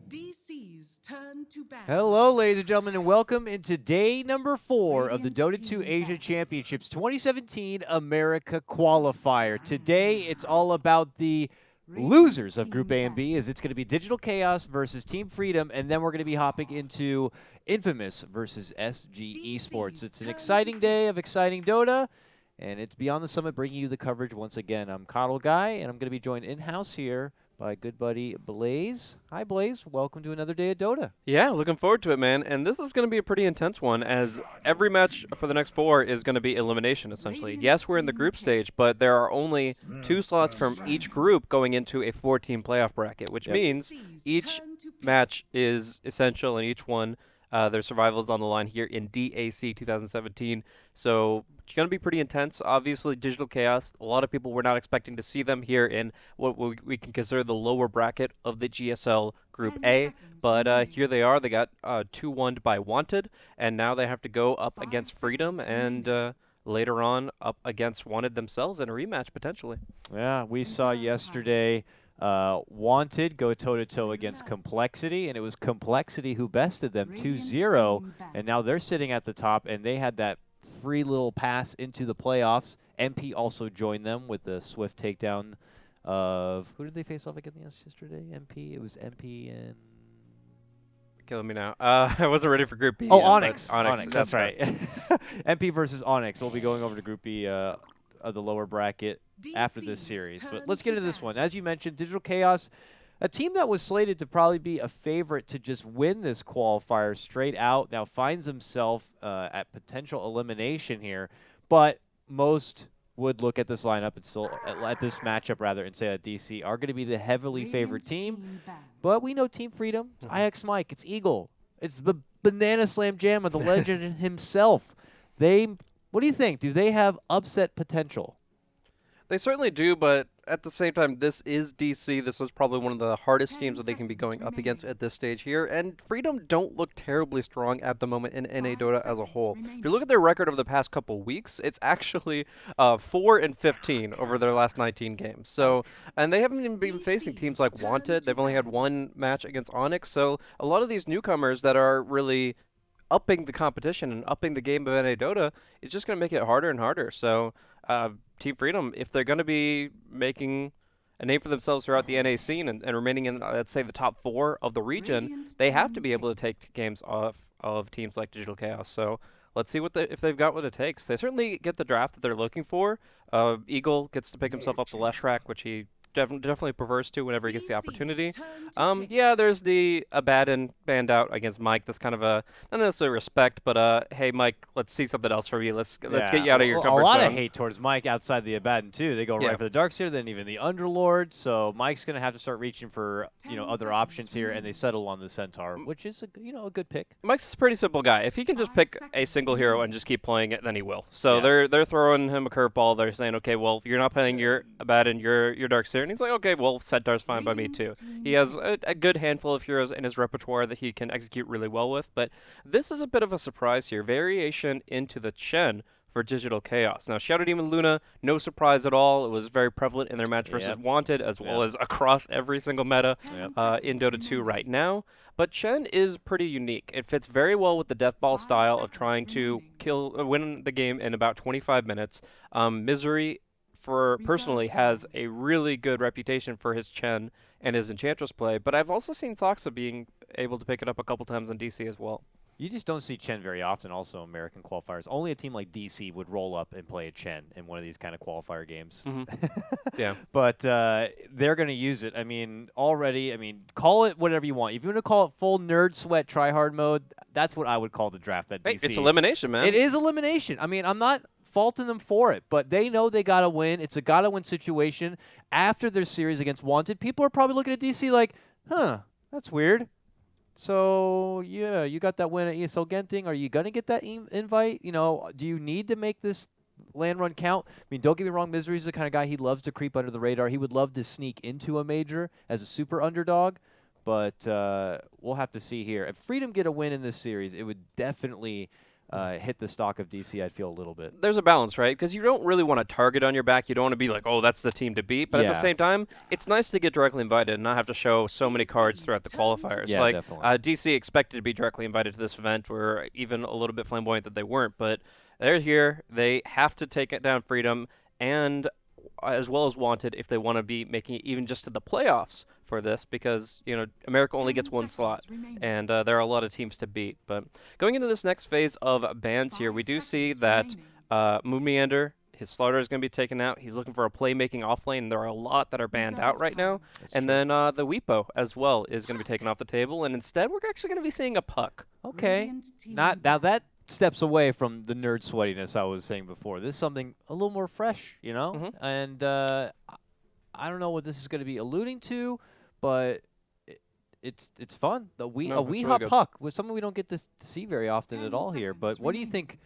DC's turn to battle. Hello, ladies and gentlemen, and welcome into day number 4 of the Dota 2 Asia Championships 2017 America Qualifier. Today, it's all about the losers of Group A and B, as it's going to be Digital Chaos versus Team Freedom, and then we're going to be hopping into Infamous versus SG Esports. It's an exciting day of exciting Dota, and it's Beyond the Summit bringing you the coverage once again. I'm Coddle Guy, and I'm going to be joined in-house here by good buddy Blaze. Hi, Blaze. Welcome to another day of Dota. Yeah, looking forward to it, man. And this is going to be a pretty intense one, as every match for the next 4 is going to be elimination, essentially. Yes, we're in the group stage, but there are only 2 slots from each group going into a 4-team playoff bracket, which means each match is essential, and each one, their survival is on the line here in DAC 2017. So it's going to be pretty intense. Obviously, Digital Chaos, a lot of people were not expecting to see them here in what we can consider the lower bracket of the GSL Group A. But here they are. They got 2-1'd by Wanted, and now they have to go up against Freedom and later on up against Wanted themselves in a rematch, potentially. Yeah, we saw yesterday Wanted go toe-to-toe against Complexity, and it was Complexity who bested them 2-0, and now they're sitting at the top, and they had that free little pass into the playoffs. MP also joined them with the swift takedown of... Who did they face off against yesterday? MP? It was MP and... Killing me now. I wasn't ready for Group B. Oh, yet, Onyx. Onyx, That's right. MP versus Onyx. We'll be going over to Group B of the lower bracket after this series. But let's get into this one. As you mentioned, Digital Chaos, a team that was slated to probably be a favorite to just win this qualifier straight out, now finds himself at potential elimination here. But most would look at this lineup and still at this matchup rather and say that DC are going to be the heavily favored team. But we know Team Freedom. It's IX Mike. It's Eagle. It's the Banana Slam Jamma, the legend himself. What do you think? Do they have upset potential? They certainly do, but at the same time, this is DC. This was probably one of the hardest teams that they can be going up against at this stage here. And Freedom don't look terribly strong at the moment in NA Dota as a whole. If you look at their record over the past couple weeks, it's actually 4-15 over their last 19 games. So, and they haven't even been facing teams like Wanted. They've only had one match against Onyx. So a lot of these newcomers that are really upping the competition and upping the game of NA Dota is just going to make it harder and harder. So Team Freedom, if they're going to be making a name for themselves throughout the NA scene and remaining in, let's say, the top 4 of the region, they have to be able to take games off of teams like Digital Chaos. So let's see if they've got what it takes. They certainly get the draft that they're looking for. Eagle gets to pick himself up the Leshrac, which he definitely prefers to whenever he gets the opportunity. Yeah, there's the Abaddon band out against Mike. That's kind of a, not necessarily respect, but hey, Mike, let's see something else from you. Let's get you out of your comfort zone. A lot of hate towards Mike outside the Abaddon too. They go right for the Darkseer, then even the Underlord. So Mike's gonna have to start reaching for other options here, and they settle on the Centaur, which is a good pick. Mike's a pretty simple guy. If he can just pick a single hero and just keep playing it, then he will. So they're throwing him a curveball. They're saying, okay, well, you're not playing your Abaddon, your Darkseer. And he's like, okay, well, Centaur's fine by me too. He has a good handful of heroes in his repertoire that he can execute really well with, but this is a bit of a surprise here. Variation into the Chen for Digital Chaos. Now, Shadow Demon Luna, no surprise at all. It was very prevalent in their match versus Wanted, as well as across every single meta in Dota 2 right now. But Chen is pretty unique. It fits very well with the Deathball style of trying to win the game in about 25 minutes. Misery personally has a really good reputation for his Chen and his Enchantress play, but I've also seen Soxa being able to pick it up a couple times in DC as well. You just don't see Chen very often also in American qualifiers. Only a team like DC would roll up and play a Chen in one of these kind of qualifier games. Yeah. But they're going to use it. I mean, call it whatever you want. If you want to call it full nerd sweat tryhard mode, that's what I would call the draft at DC. It's elimination, man. It is elimination. I mean, I'm not faulting them for it, but they know they got to win. It's a got to win situation. After their series against Wanted, people are probably looking at DC like, huh, that's weird. So, yeah, you got that win at ESL Genting. Are you going to get that invite? Do you need to make this land run count? I mean, don't get me wrong, Misery's the kind of guy, he loves to creep under the radar. He would love to sneak into a major as a super underdog, but we'll have to see here. If Freedom get a win in this series, it would definitely hit the stock of DC, I'd feel a little bit. There's a balance, right? Because you don't really want a target on your back. You don't want to be like, oh, that's the team to beat. But at the Yeah. same time, it's nice to get directly invited and not have to show so many cards throughout the qualifiers. Yeah, like definitely. DC expected to be directly invited to this event, or even a little bit flamboyant that they weren't. But they're here. They have to take it down Freedom, and as well as Wanted if they want to be making it even just to the playoffs for this, because America only gets one slot, and there are a lot of teams to beat. But going into this next phase of bans here, we do see that Moon Meander, his Slaughter is going to be taken out. He's looking for a playmaking offlane, and there are a lot that are banned out right now. And then the Weepo as well is going to be taken off the table, and instead we're actually going to be seeing a Puck. Okay, not now that steps away from the nerd sweatiness I was saying before. This is something a little more fresh, and I don't know what this is going to be alluding to, but it's fun. A Weeha Puck was something we don't get to see very often at all here. But what do you think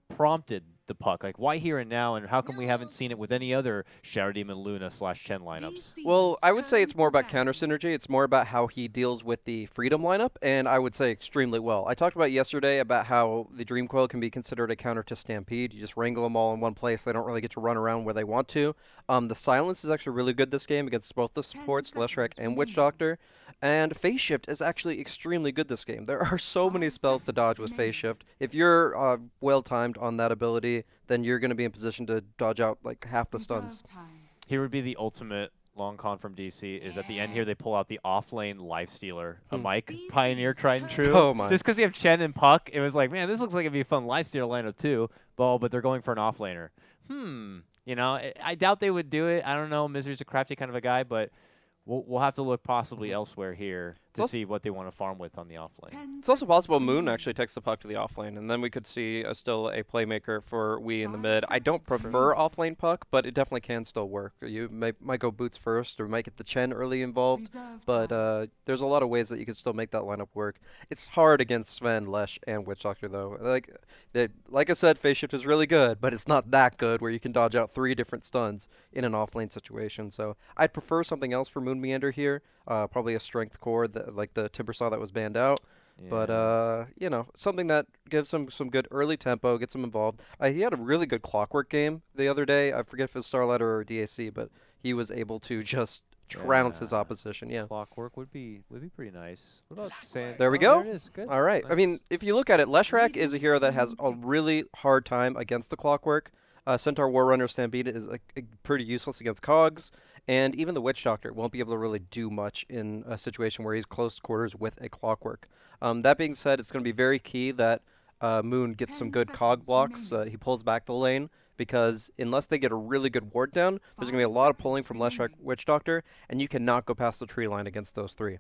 prompted the Puck? Like, why here and now, and how come we haven't seen it with any other Shadow Demon Luna / Chen lineups? Well, I would say it's more about counter synergy. It's more about how he deals with the Freedom lineup, and I would say extremely well. I talked about yesterday about how the Dream Coil can be considered a counter to Stampede. You just wrangle them all in one place. They don't really get to run around where they want to. The Silence is actually really good this game against both the supports, Leshrac and Witch Doctor. And Phase Shift is actually extremely good this game. There are so many spells to dodge with Phase Shift. If you're well-timed on that ability, then you're going to be in position to dodge out like half the stuns. Here would be the ultimate long con from DC, is at the end here they pull out the off-lane Lifestealer. A Mike Pioneer tried and true. Oh my. Just because you have Chen and Puck, it was like, man, this looks like it'd be a fun Lifestealer lineup too. But they're going for an off-laner. I doubt they would do it. I don't know. Misery's a crafty kind of a guy, but we'll have to look possibly elsewhere here to see what they want to farm with on the offlane. It's also possible Moon actually takes the Puck to the offlane, and then we could see still a playmaker for Wii in the mid. I don't prefer offlane Puck, but it definitely can still work. You might go Boots first, or might get the Chen early involved, but there's a lot of ways that you can still make that lineup work. It's hard against Sven, Lesh, and Witch Doctor, though. Like I said, Phase Shift is really good, but it's not that good where you can dodge out 3 different stuns in an offlane situation. So I'd prefer something else for Moon Meander here. Probably a Strength Core, like the Timber Saw that was banned out. Yeah. But, something that gives him some good early tempo, gets him involved. He had a really good Clockwork game the other day. I forget if it was Starlight or DAC, but he was able to just trounce his opposition. Yeah. Clockwork would be pretty nice. What about Sand? There we go. There it is. Good. All right. Nice. I mean, if you look at it, Leshrac is a hero that has a really hard time against the Clockwork. Centaur Warrunner Stampede is pretty useless against Cogs. And even the Witch Doctor won't be able to really do much in a situation where he's close quarters with a Clockwork. That being said, it's going to be very key that Moon gets some good Cog blocks. He pulls back the lane, because unless they get a really good ward down, there's going to be a lot of pulling from Leshrac Witch Doctor, and you cannot go past the tree line against those 3.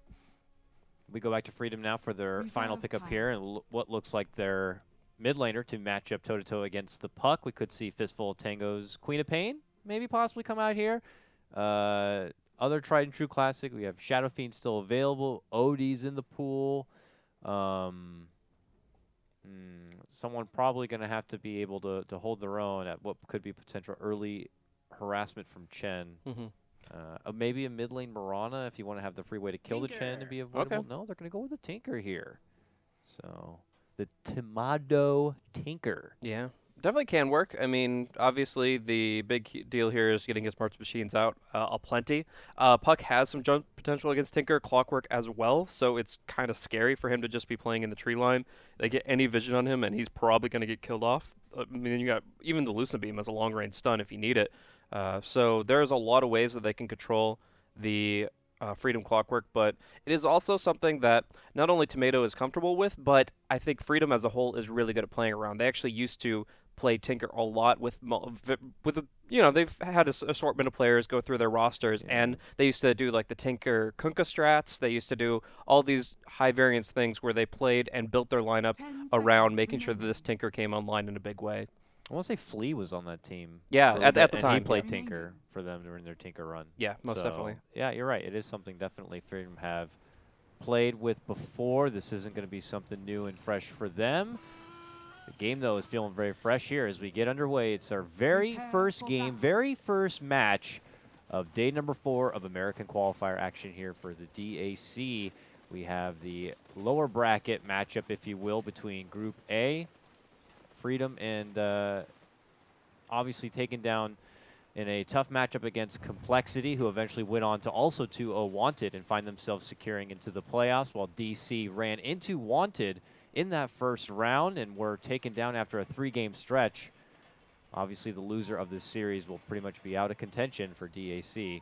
We go back to Freedom now for their final pickup here, and what looks like their mid laner to match up toe-to-toe against the Puck. We could see Fistful of Tango's Queen of Pain maybe possibly come out here. Other tried and true classic, we have Shadow Fiend still available. Odie's in the pool. Someone probably going to have to be able to hold their own at what could be potential early harassment from Chen. Maybe a mid lane Mirana if you want to have the free way to kill the Chen and be avoidable. Okay. No, they're going to go with the Tinker here. So the Timado Tinker. Yeah. Definitely can work. I mean, obviously, the big deal here is getting his March Machines out aplenty. Puck has some jump potential against Tinker, Clockwork as well, so it's kind of scary for him to just be playing in the tree line. They get any vision on him, and he's probably going to get killed off. I mean, you got even the Lucent Beam as a long-range stun if you need it. So there's a lot of ways that they can control the Freedom Clockwork, but it is also something that not only Tomato is comfortable with, but I think Freedom as a whole is really good at playing around. They actually used to play Tinker a lot with they've had an assortment of players go through their rosters, and they used to do like the Tinker Kunkka strats. They used to do all these high variance things where they played and built their lineup around making sure that this Tinker came online in a big way. I want to say Flea was on that team. Yeah, at the time. He played Tinker for them during their Tinker run. Yeah, most definitely. Yeah, you're right. It is something definitely Freedom have played with before. This isn't going to be something new and fresh for them. The game, though, is feeling very fresh here as we get underway. It's our very first game, very first match of day number 4 of American Qualifier action here for the DAC. We have the lower bracket matchup, if you will, between Group A Freedom, and obviously taken down in a tough matchup against Complexity, who eventually went on to also 2-0 Wanted and find themselves securing into the playoffs, while DC ran into Wanted in that first round and were taken down after a 3-game stretch. Obviously, the loser of this series will pretty much be out of contention for DAC.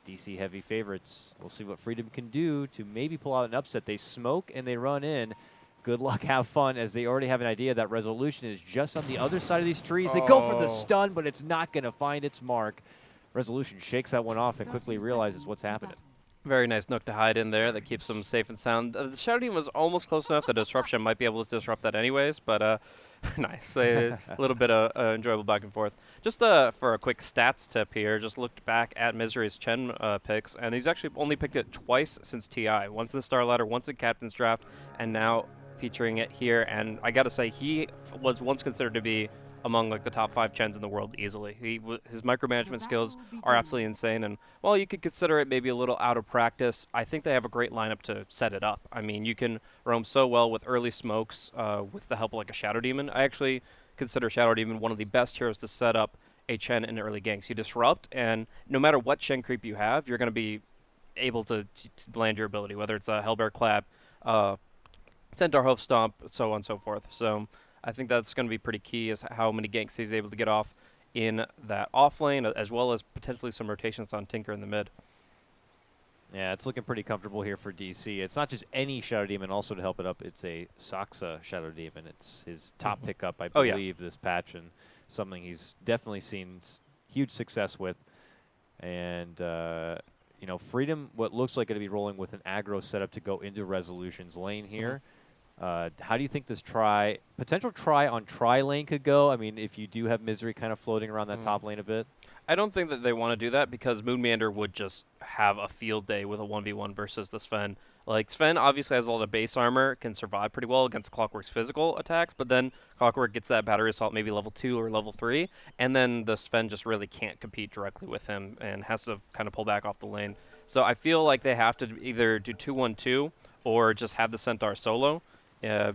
DC heavy favorites. We'll see what Freedom can do to maybe pull out an upset. They smoke and they run in. Good luck, have fun, as they already have an idea that Resolution is just on the other side of these trees. They go for the stun, but it's not going to find its mark. Resolution shakes that one off and quickly realizes what's happening. Very nice nook to hide in there that keeps them safe and sound. The Shadow Demon was almost close enough. The disruption might be able to disrupt that anyways, but nice. A little bit of enjoyable back and forth. Just for a quick stats tip here, just looked back at Misery's Chen picks, and he's actually only picked it twice since TI. Once in the Star Ladder, once in Captain's Draft, and now featuring it here. And I gotta say, he was once considered to be among like the top 5 Chens in the world easily. His micromanagement skills are absolutely insane, and while you could consider it maybe a little out of practice, I think they have a great lineup to set it up. I mean, you can roam so well with early smokes with the help of like a Shadow Demon. I actually consider Shadow Demon one of the best heroes to set up a Chen in early ganks. You disrupt, and no matter what Chen creep you have, you're going to be able to land your ability, whether it's a Hellbear Clap, Centaur Hoof Stomp, so on and so forth. So I think that's going to be pretty key, is how many ganks he's able to get off in that off lane, as well as potentially some rotations on Tinker in the mid. Yeah, it's looking pretty comfortable here for DC. It's not just any Shadow Demon, also to help it up, it's a Saxa Shadow Demon. It's his top pickup, I believe, this patch, and something he's definitely seen huge success with. And, you know, Freedom, what looks like it'll be rolling with an aggro setup to go into Resolution's lane here. How do you think this potential try on tri-lane could go? I mean, if you do have Misery kind of floating around that top lane a bit. I don't think that they want to do that, because Moonmeander would just have a field day with a 1v1 versus the Sven. Like, Sven obviously has a lot of base armor, can survive pretty well against Clockwork's physical attacks, but then Clockwork gets that Battery Assault maybe level 2 or level 3, and then the Sven just really can't compete directly with him and has to kind of pull back off the lane. So I feel like they have to either do 2-1-2 or just have the Centaur solo,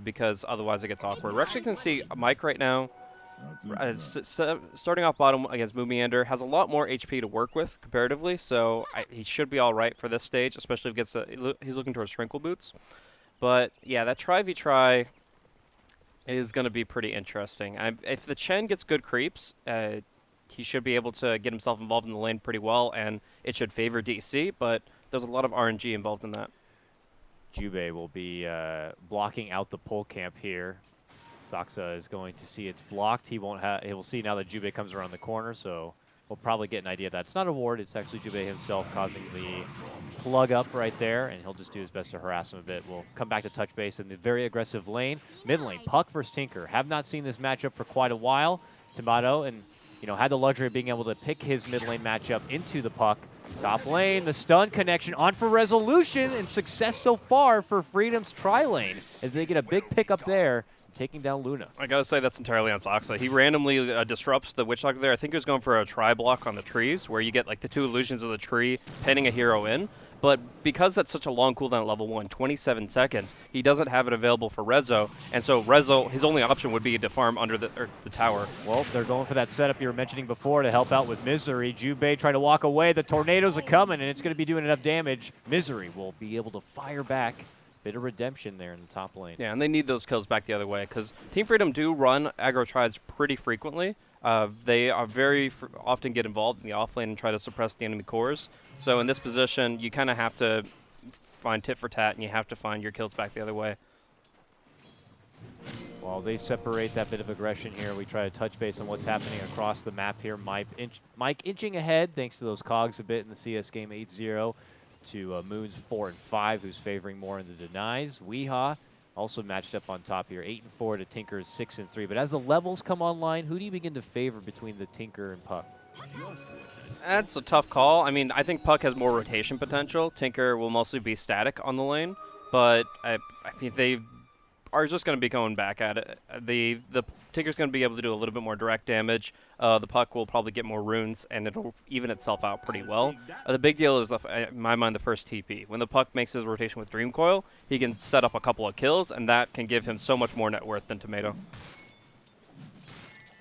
because otherwise it gets awkward. We're actually going to see Mike right now, starting off bottom against Moomeander, has a lot more HP to work with comparatively, so he should be all right for this stage, especially if he's looking towards Shrinkle Boots. But yeah, that try is going to be pretty interesting. If the Chen gets good creeps, he should be able to get himself involved in the lane pretty well, and it should favor DC, but there's a lot of RNG involved in that. Jubei will be blocking out the pull camp here. Saxa is going to see it's blocked. He will see now that Jubei comes around the corner, so we'll probably get an idea that it's not a ward. It's actually Jubei himself causing the plug up right there, and he'll just do his best to harass him a bit. We'll come back to touch base in the very aggressive lane. Mid lane, Puck versus Tinker. Have not seen this matchup for quite a while. Tomato, and had the luxury of being able to pick his mid lane matchup into the Puck. Top lane, the stun connection on for Resolution, and success so far for Freedom's tri-lane as they get a big pickup there, taking down Luna. I gotta say, that's entirely on Saxa. He randomly disrupts the Witch Doctor there. I think he was going for a tri-block on the trees, where you get like the 2 illusions of the tree pinning a hero in. But because that's such a long cooldown at level 1, 27 seconds, he doesn't have it available for Rezo, and so Rezo, his only option would be to farm under the tower. Well, they're going for that setup you were mentioning before to help out with Misery. Jubei trying to walk away. The tornadoes are coming, and it's going to be doing enough damage. Misery will be able to fire back. Bit of redemption there in the top lane. Yeah, and they need those kills back the other way, because Team Freedom do run aggro triads pretty frequently. They are very often get involved in the offlane and try to suppress the enemy cores. So in this position, you kind of have to find tit for tat, and you have to find your kills back the other way. While they separate that bit of aggression here, we try to touch base on what's happening across the map here. Mike inching ahead, thanks to those cogs a bit in the CS game 8-0 to Moon's 4 and 5, who's favoring more in the denies. Weehaw also matched up on top here, 8 and 4 to Tinker's 6 and 3. But as the levels come online, who do you begin to favor between the Tinker and Puck? That's a tough call. I mean, I think Puck has more rotation potential. Tinker will mostly be static on the lane, but I mean, they are just going to be going back at it. The Tinker's going to be able to do a little bit more direct damage. The Puck will probably get more runes, and it'll even itself out pretty well. The big deal is, in my mind, the first TP. When the Puck makes his rotation with Dream Coil, he can set up a couple of kills, and that can give him so much more net worth than Tomato.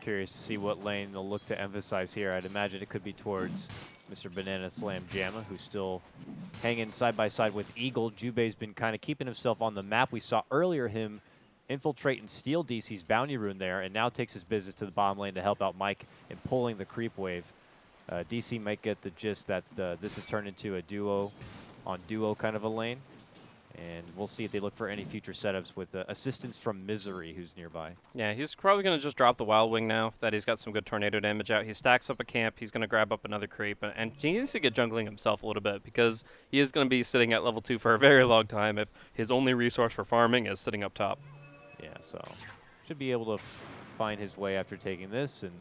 curious to see what lane they'll look to emphasize here. I'd imagine it could be towards Mr. Banana Slam Jamma, who's still hanging side by side with Eagle. Jubei's been kind of keeping himself on the map. We saw earlier him infiltrate and steal DC's bounty rune there, and now takes his business to the bottom lane to help out Mike in pulling the creep wave. DC might get the gist that this has turned into a duo on duo kind of a lane. And we'll see if they look for any future setups with assistance from Misery, who's nearby. Yeah, he's probably going to just drop the Wild Wing now that he's got some good tornado damage out. He stacks up a camp. He's going to grab up another creep. And he needs to get jungling himself a little bit because he is going to be sitting at level 2 for a very long time if his only resource for farming is sitting up top. Yeah, so should be able to find his way after taking this and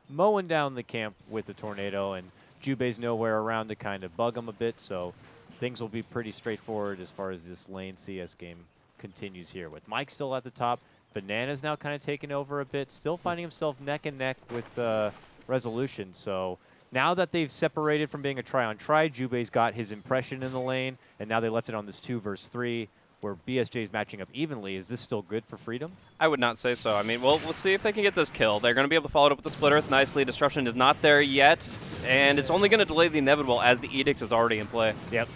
mowing down the camp with the tornado. And Jubei's nowhere around to kind of bug him a bit, so things will be pretty straightforward as far as this lane CS game continues here. With Mike still at the top, Banana's now kind of taking over a bit, still finding himself neck and neck with Resolution. So now that they've separated from being a try-on-try, Jubei's got his impression in the lane, and now they left it on this 2 versus 3, where BSJ is matching up evenly. Is this still good for Freedom? I would not say so. I mean, we'll see if they can get this kill. They're going to be able to follow it up with the Split Earth nicely. Disruption is not there yet, and it's only going to delay the inevitable as the Edict is already in play. Yep.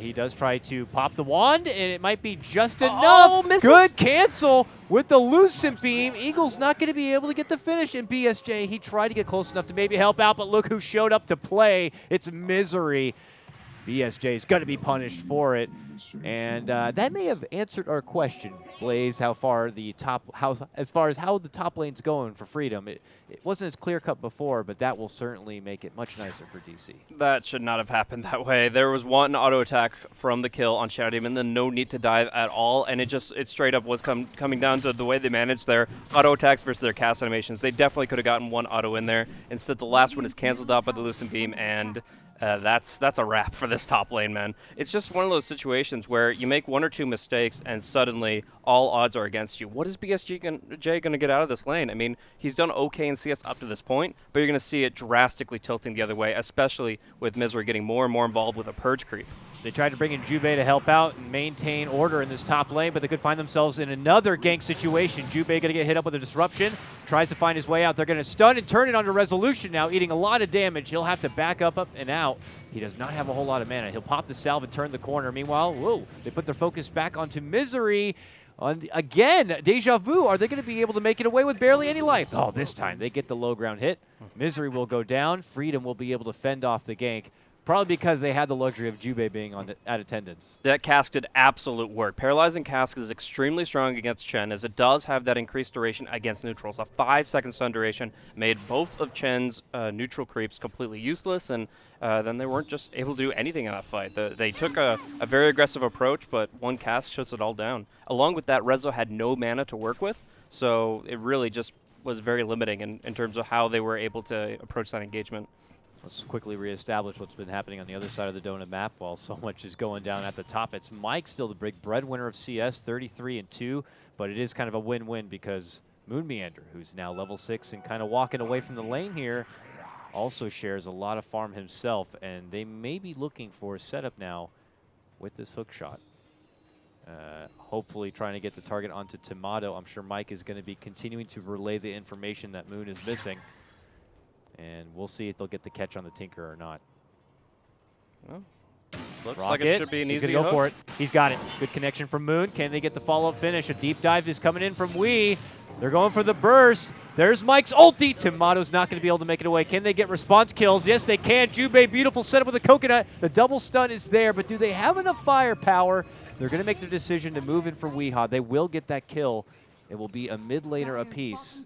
He does try to pop the wand, and it might be just enough. Oh, misses. Good cancel with the Lucent Beam. Eagle's not going to be able to get the finish in BSJ. He tried to get close enough to maybe help out, but look who showed up to play. It's Misery. BSJ is going to be punished for it. And that may have answered our question, Blaze, as far as how the top lane's going for Freedom. It wasn't as clear-cut before, but that will certainly make it much nicer for DC. That should not have happened that way. There was one auto attack from the kill on Shadow Demon, then no need to dive at all, and it straight up was coming down to the way they managed their auto attacks versus their cast animations. They definitely could have gotten one auto in there. Instead, the last one is canceled out by the Lucent Beam, and that's a wrap for this top lane, man. It's just one of those situations where you make 1 or 2 mistakes and suddenly all odds are against you. What is BSJ going to get out of this lane? I mean, he's done okay in CS up to this point, but you're going to see it drastically tilting the other way, especially with Misery getting more and more involved with a purge creep. They tried to bring in Jubei to help out and maintain order in this top lane, but they could find themselves in another gank situation. Jubei going to get hit up with a disruption, tries to find his way out. They're going to stun and turn it onto Resolution now, eating a lot of damage. He'll have to back up and out. He does not have a whole lot of mana. He'll pop the salve and turn the corner. Meanwhile, whoa, they put their focus back onto Misery. Again, Deja Vu, are they going to be able to make it away with barely any life? Oh, this time they get the low ground hit. Misery will go down. Freedom will be able to fend off the gank. Probably because they had the luxury of Jubei being at attendance. That cask did absolute work. Paralyzing Cask is extremely strong against Chen, as it does have that increased duration against neutrals. A 5-second stun duration made both of Chen's neutral creeps completely useless, and then they weren't just able to do anything in that fight. They took a very aggressive approach, but one cask shuts it all down. Along with that, Rezo had no mana to work with, so it really just was very limiting in terms of how they were able to approach that engagement. Let's quickly reestablish what's been happening on the other side of the donut map while so much is going down at the top. It's Mike, still the big breadwinner of CS, 33-2, but it is kind of a win-win because Moon Meander, who's now level 6 and kind of walking away from the lane here, also shares a lot of farm himself, and they may be looking for a setup now with this hook shot. Hopefully trying to get the target onto Tomato. I'm sure Mike is going to be continuing to relay the information that Moon is missing. And we'll see if they'll get the catch on the Tinker or not. Well, looks Rocket. like it should be an easy He's gonna hook. go for it. He's got it. Good connection from Moon. Can they get the follow-up finish? A deep dive is coming in from Wee. They're going for the burst. There's Mike's ulti. Tomato's not going to be able to make it away. Can they get response kills? Yes, they can. Jubei, beautiful setup with a coconut. The double stun is there, but do they have enough firepower? They're going to make the decision to move in for Weehaw. They will get that kill. It will be a mid laner apiece.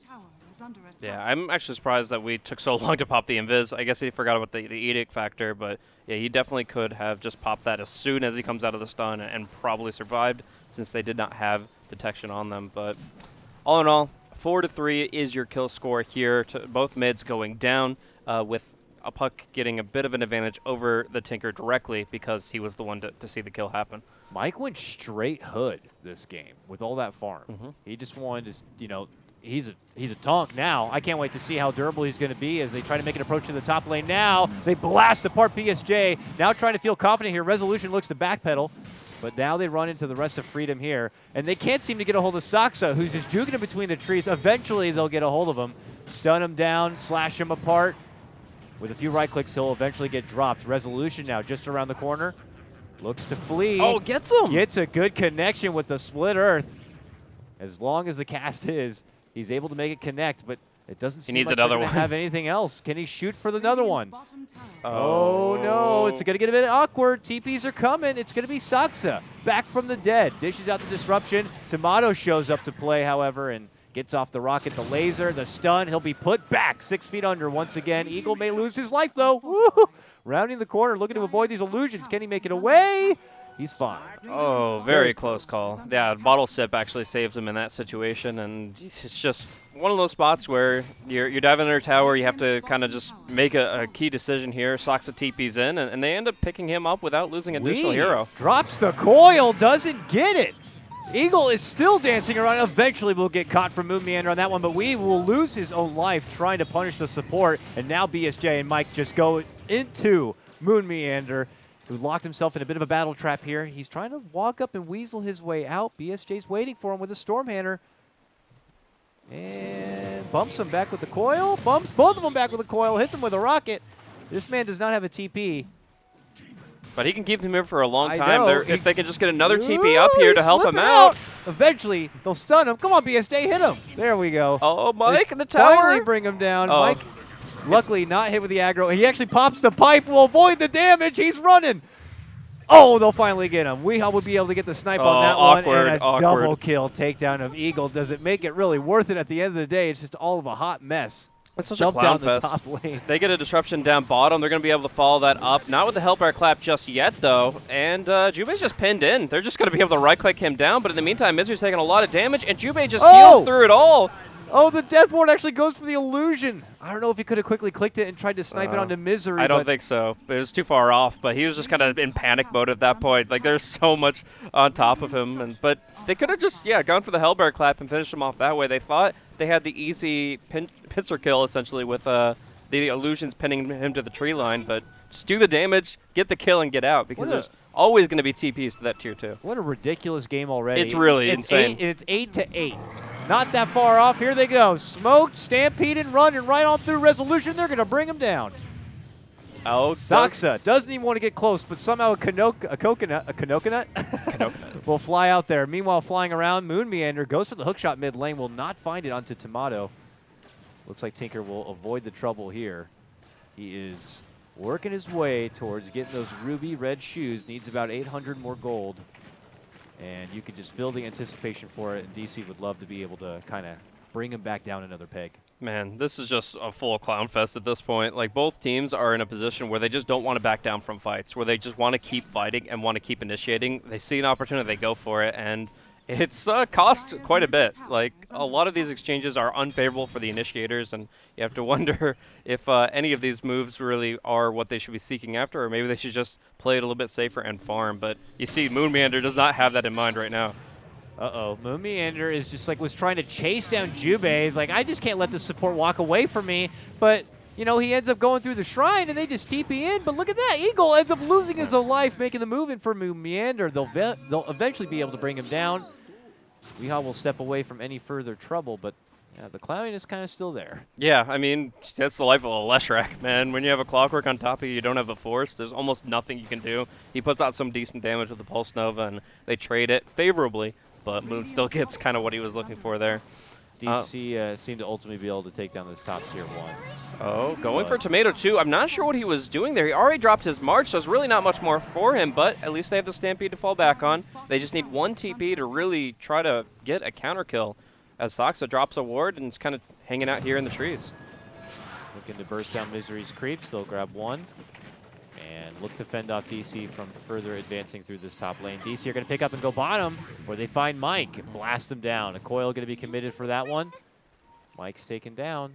Yeah, I'm actually surprised that we took so long to pop the invis. I guess he forgot about the edict factor, but yeah, he definitely could have just popped that as soon as he comes out of the stun and probably survived since they did not have detection on them. But all in all, 4-3 is your kill score here. Both mids going down with a Puck getting a bit of an advantage over the Tinker directly because he was the one to see the kill happen. Mike went straight hood this game with all that farm. He just wanted to, you know, he's a tonk now. I can't wait to see how durable he's going to be as they try to make an approach to the top lane now. They blast apart PSJ. Now trying to feel confident here. Resolution looks to backpedal, but now they run into the rest of Freedom here. And they can't seem to get a hold of Saksa, who's just juking in between the trees. Eventually they'll get a hold of him. stun him down, slash him apart. With a few right clicks, he'll eventually get dropped. Resolution now just around the corner. Looks to flee. Oh, gets him! Gets a good connection with the split earth. As long as the cast is, he's able to make it connect, but it doesn't seem needs like another they're gonna one. have anything else. Can he shoot for another one? Oh. Oh no, it's going to get a bit awkward. TPs are coming. It's going to be Saksa back from the dead. Dishes out the disruption. Tomato shows up to play, however, and gets off the rocket, the laser, the stun. He'll be put back 6 feet under once again. Eagle may lose his life, though. Woo! Rounding the corner, looking to avoid these illusions. Can he make it away? He's fine. Oh, very close call. Yeah, bottle sip actually saves him in that situation, and it's just one of those spots where you're diving under a tower. You have to kind of just make a key decision here. Saksa TP's in, and they end up picking him up without losing an additional hero. Drops the coil, doesn't get it. Eagle is still dancing around. Eventually we'll get caught from Moon Meander on that one, but we will lose his own life trying to punish the support, and now BSJ and Mike just go into Moon Meander, who locked himself in a bit of a battle trap here. He's trying to walk up and weasel his way out. BSJ's waiting for him with a Storm Hammer. And bumps him back with the coil. Bumps both of them back with the coil. Hits him with a rocket. This man does not have a TP. But he can keep him here for a long I time. know. If they can just get another TP up here to help him out. Eventually, they'll stun him. Come on, BSJ, hit him. There we go. Oh, Mike in the Finally tower. bring him down. Oh. Mike, luckily not hit with the aggro. He actually pops the pipe. Will avoid the damage. He's running. Oh, they'll finally get him. Weehaw will be able to get the snipe on that one. And a double kill takedown of Eagle. Does it make it really worth it at the end of the day? It's just all of a hot mess. It's such Jump a clown down the fest. top lane. They get a disruption down bottom. They're going to be able to follow that up. Not with the Hellbear Clap just yet, though. And Jubei's just pinned in. They're just going to be able to right-click him down. But in the meantime, Misery's taking a lot of damage, and Jubei just heals through it all. Oh, the death ward actually goes for the illusion. I don't know if he could have quickly clicked it and tried to snipe it onto Misery. I don't think so. It was too far off, but he was just kind of in panic mode at that point. Like, there's so much on top of him. But they could have just, gone for the Hellbear Clap and finished him off that way. They thought they had the easy pincer kill, essentially, with the illusions pinning him to the tree line. But just do the damage, get the kill, and get out, because there's always going to be TPs to that tier 2. What a ridiculous game already. It's really insane. It's 8-8. Not that far off. Here they go. Smoked, stampeded, running right on through Resolution. They're going to bring him down. Oh, Saksa doesn't even want to get close, but somehow a coconut will fly out there. Meanwhile, flying around, Moon Meander goes for the hookshot mid lane. Will not find it onto Tomato. Looks like Tinker will avoid the trouble here. He is working his way towards getting those ruby red shoes. Needs about 800 more gold. And you can just feel the anticipation for it, and DC would love to be able to kind of bring him back down another peg. Man, this is just a full clown fest at this point. Like, both teams are in a position where they just don't want to back down from fights, where they just want to keep fighting and want to keep initiating. They see an opportunity, they go for it, and it's cost quite a bit. Like, a lot of these exchanges are unfavorable for the initiators, and you have to wonder if any of these moves really are what they should be seeking after, or maybe they should just play it a little bit safer and farm. But you see, Moon Meander does not have that in mind right now. Uh-oh. Moon Meander is just like was trying to chase down Jubei. He's like, I just can't let the support walk away from me. But, you know, he ends up going through the shrine, and they just TP in. But look at that. Eagle ends up losing his own life, making the move in for Moon Meander. They'll eventually be able to bring him down. Weehaw will step away from any further trouble, but the clowning is kind of still there. Yeah, I mean, that's the life of a Leshrac, man. When you have a Clockwork on top of you, you don't have a Force, there's almost nothing you can do. He puts out some decent damage with the Pulse Nova, and they trade it favorably, but Moon still gets kind of what he was looking for there. DC seemed to ultimately be able to take down this top tier 1. Oh, going for Tomato 2. I'm not sure what he was doing there. He already dropped his March, so there's really not much more for him, but at least they have the Stampede to fall back on. They just need one TP to really try to get a counter kill, as Saksa drops a ward and is kind of hanging out here in the trees. Looking to burst down Misery's creeps. They'll grab one and look to fend off DC from further advancing through this top lane. DC are going to pick up and go bottom, where they find Mike and blast him down. A coil going to be committed for that one. Mike's taken down.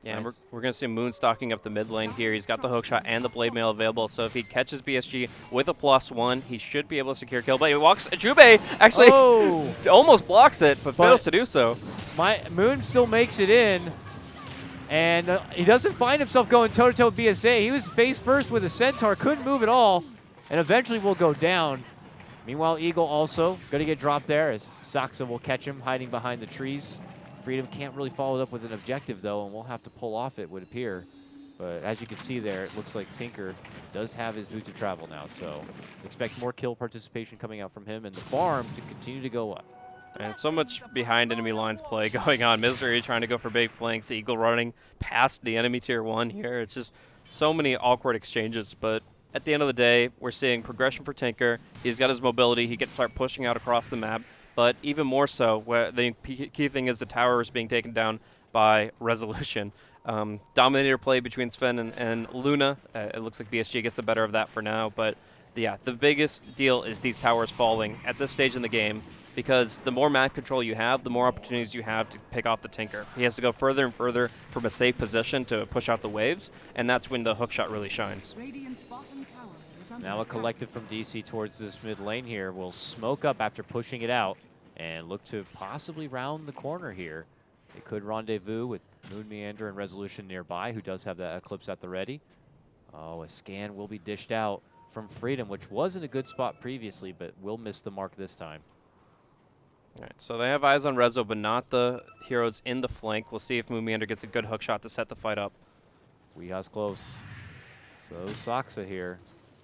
Yeah, Nice. and we're going to see Moon stocking up the mid lane here. He's got the hookshot and the blade mail available, so if he catches BSG with a +1, he should be able to secure kill. But he walks. Jubei actually almost blocks it, but fails to do so. Moon still makes it in, and he doesn't find himself going toe-to-toe with BSA. He was face first with a Centaur, couldn't move at all, and eventually will go down. Meanwhile, Eagle also going to get dropped there, as Saksa will catch him hiding behind the trees. Freedom can't really follow it up with an objective, though, and we'll have to pull off, it would appear. But as you can see there, it looks like Tinker does have his boots of travel now, so expect more kill participation coming out from him and the farm to continue to go up. And so much behind enemy lines play going on. Misery trying to go for big flanks. Eagle running past the enemy tier 1 here. It's just so many awkward exchanges. But at the end of the day, we're seeing progression for Tinker. He's got his mobility. He can start pushing out across the map. But even more so, where the key thing is the tower is being taken down by Resolution. Dominator play between Sven and Luna. It looks like BSG gets the better of that for now. But yeah, the biggest deal is these towers falling at this stage in the game, because the more map control you have, the more opportunities you have to pick off the Tinker. He has to go further and further from a safe position to push out the waves, and that's when the hookshot really shines. Now a collective from DC towards this mid lane here will smoke up after pushing it out and look to possibly round the corner here. They could rendezvous with Moon Meander and Resolution nearby, who does have that Eclipse at the ready. Oh, a scan will be dished out from Freedom, which was in a good spot previously, but will miss the mark this time. All right, so they have eyes on Rezo, but not the heroes in the flank. We'll see if Moon Meander gets a good hook shot to set the fight up. Weeha's close. So Saksa here.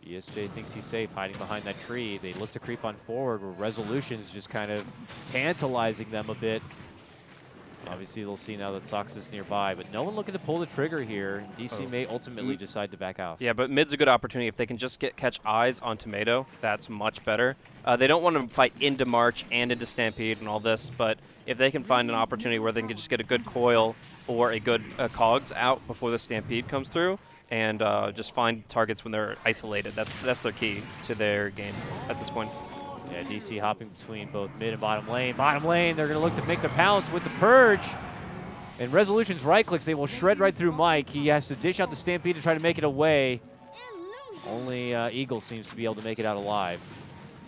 ESJ thinks he's safe hiding behind that tree. They look to creep on forward, where Resolution's just kind of tantalizing them a bit. Obviously, they'll see now that Sox is nearby, but no one looking to pull the trigger here. DC may ultimately decide to back out. Yeah, but mid's a good opportunity. If they can just catch eyes on Tomato, that's much better. They don't want to fight into March and into Stampede and all this, but if they can find an opportunity where they can just get a good coil or a good cogs out before the Stampede comes through, and just find targets when they're isolated, that's their key to their game at this point. Yeah, DC hopping between both mid and bottom lane. Bottom lane, they're going to look to make the pounce with the Purge. And Resolution's right clicks, they will shred right through Mike. He has to dish out the Stampede to try to make it away. Only Eagle seems to be able to make it out alive.